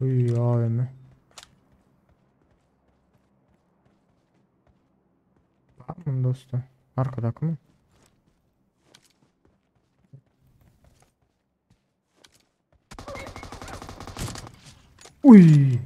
Uy AVM. Tamam dostum. Arkadaki mı? Uy.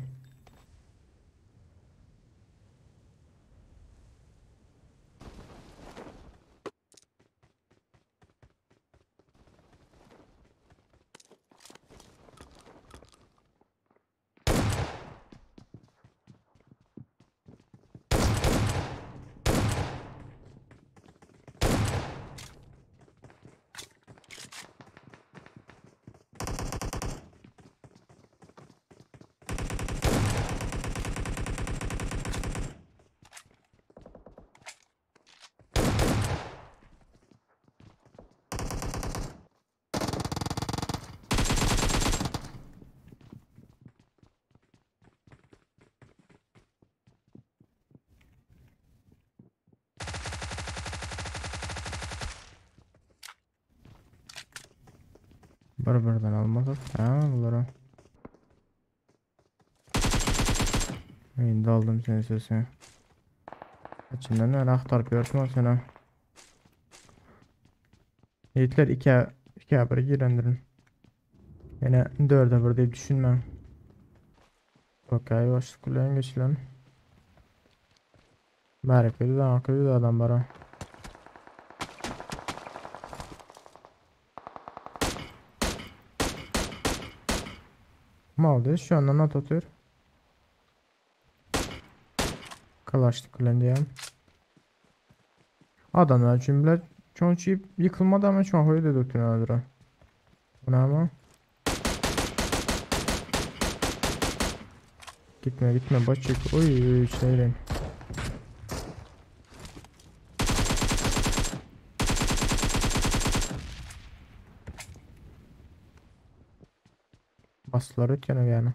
Bir-birinden almadık. Ha bunlara. Endi aldım seni sesini. İçinden öyle aktarıp görsün sana. Yiğitler iki bir girendirin. Yine 4'e 1 deyip düşünmem. Okey başlık kulağın geç lan. Merkezi de akıllı da adam bara. Maldı şu anda not atıyor. Kalaştık kulağın diyeyim. Adamlar cümle çoğunçuyup yıkılmadı ama şu an öyle döktün öldürü. Bu ne ama? Gitme gitme başık. Oy şeylerin. Bastılar ötene yani.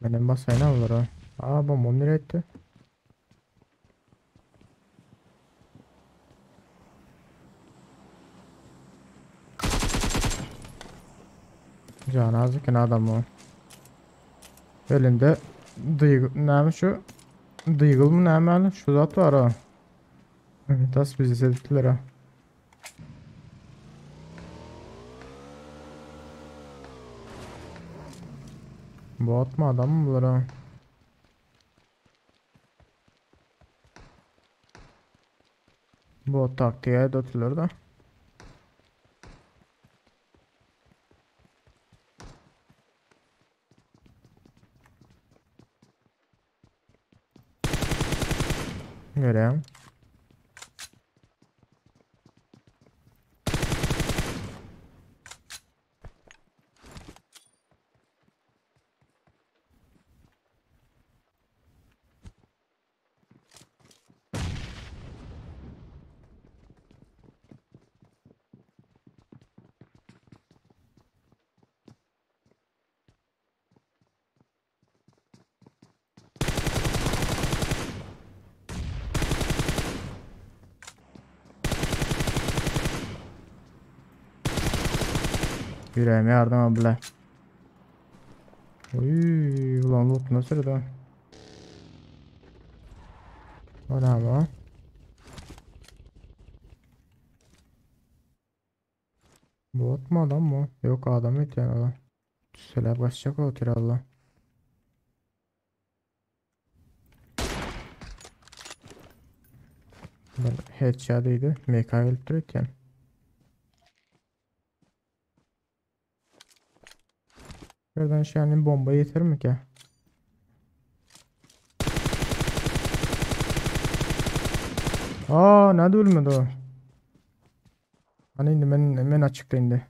Benim basayına alır ha. Aa bombam nereye etti? Can azıken adam o. Elinde neymiş şu? Deagle mı neymiş? Şu zat var ha. Tas bizi sevdiler ha. Bot mu adam mı bunlar ha? Bot taktiğe dötülür da. Göreyim. Yüreğime yardım abla. Uy, ulan loot nasıl da? O ne ama? Bot mu adam mı? Yok adam et yani adam. Süler başlayacak o tiralla. Headshot'ıydı. Mikael Trityan. Buradan şu an bomba yeter mi ki? Aa ne ölmedi o? Hani indi ben açıkta indi.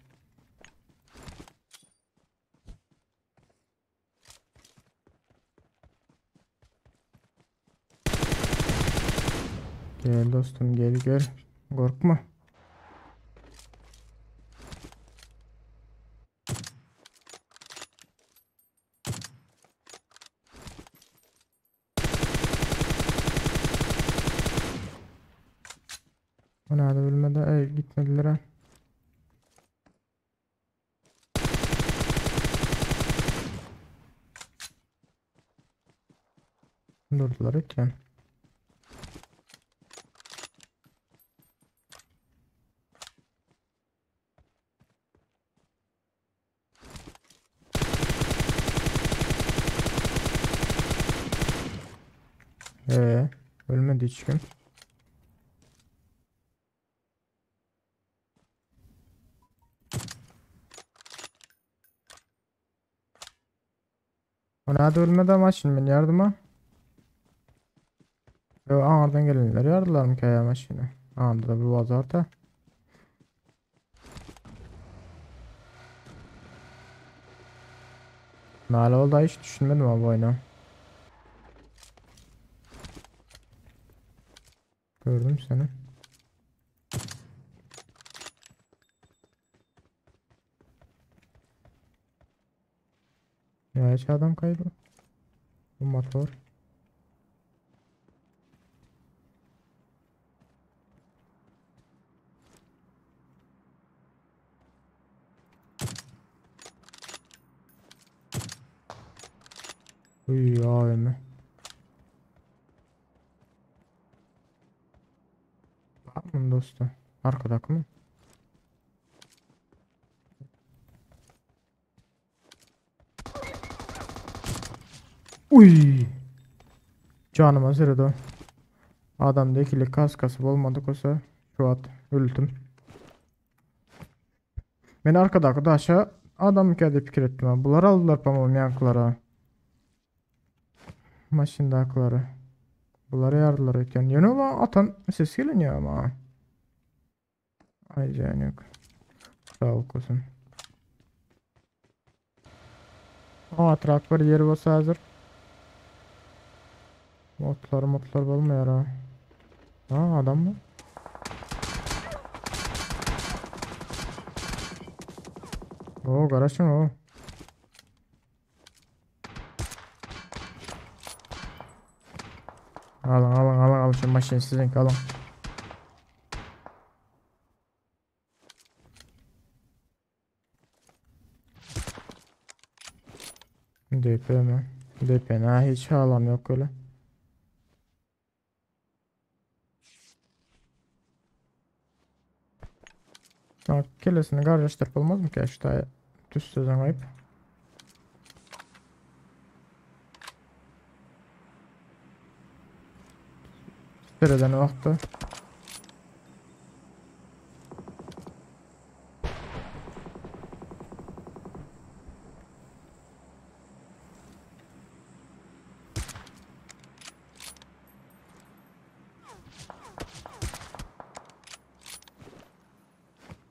Gel dostum gel gel. Korkma. Ona da bilmedi. Gitmediler ha. Durdular iken. Ölmedi hiç kim. Ona da ölmedi ama şimdi ben yardıma. Yo, ağırdan gelenler yardılar mı kaya maşını? Ağırda da bir vazarda. Nala oldu hiç düşünmedim abi oyunu. Gördüm seni. Ya hiç adam kaybı. Bu motor. Uy abimi. Var mı dostum? Arkadaki mı? Uy. Canıma zırdı. Adamda ikili kaskası olmadık olsa şu an öldüm. Ben arkadaki da aşağı adam geldi fikir ettim ha. Bunlar aldılar pamuğum yankılara. Maşındakları. Bunları yardılar iken. Yine ama atan ses geliniyor ama. Ay canım yok. Sağ ol kuzum. Aa traktör yeri olsa hazır. Motlar olmuyor ha. Aa adam mı? Oo garajın o. Alın şu maşin sizin alın. DP mi? DP ne hiç alan yok öyle. Ya kellesini garaj olmaz mı ki işte düz sözün ayıp. Nereden vakti?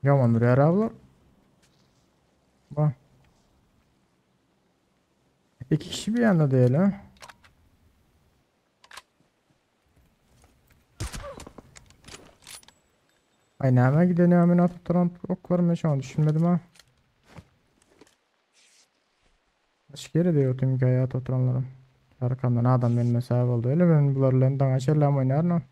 Yaman duruyor abla. Bak. İki kişi bir yanda değil ha. Ay nereye gidelim hemen attıran oklarım ben şu an düşünmedim ha. Başka yere de yoktum ki hayat oturanlarım. Arkamdan adam benim mesai oldu öyle ben bunlarla açarlar oynar mı?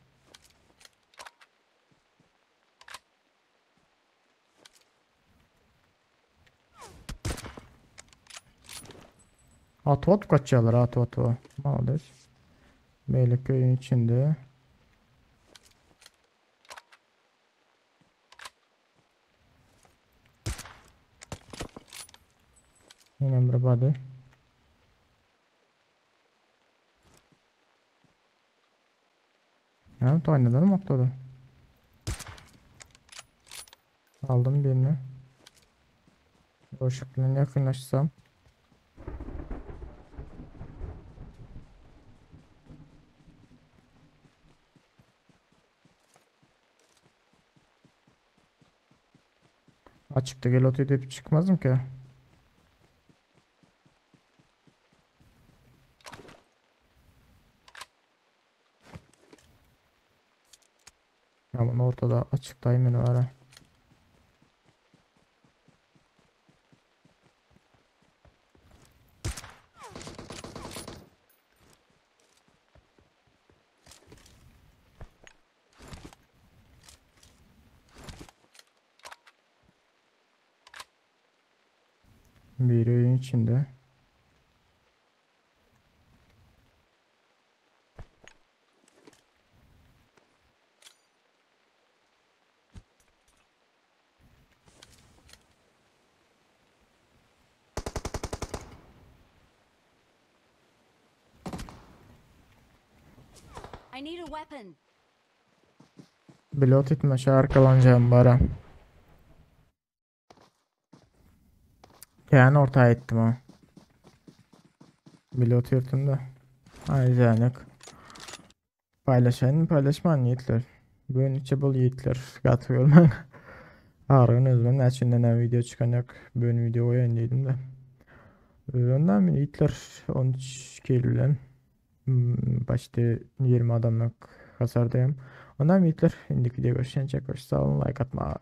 At kaçıyorlar at. Maalesef. Beyliköy'ün içinde. Yine bir body. Evet oynadım atladı. Aldım birini. Boşlukla yakınlaşsam. Açıkta gel otoyu edip çıkmazım ki. Ama ortada açıktayım yine var ha. Bir oyun içinde. I need a weapon. Pilot etmese arkalanacağım bara. Yani ortaya ettim ha. Pilot yurtunda. Ayzanek. Paylaşan paylaşman yiğitler. Bugün içe bol yiğitler. Katı olman. Ağrın özmen. Açından ne video çıkacak. Bugün video oyundaydım da. Ondan beri yiğitler 13 Eylül'den. Başta 20 adamlık hasardayım. Ondan yiğitler. Indiki video görüşen çek. Sağ olun. Like atma.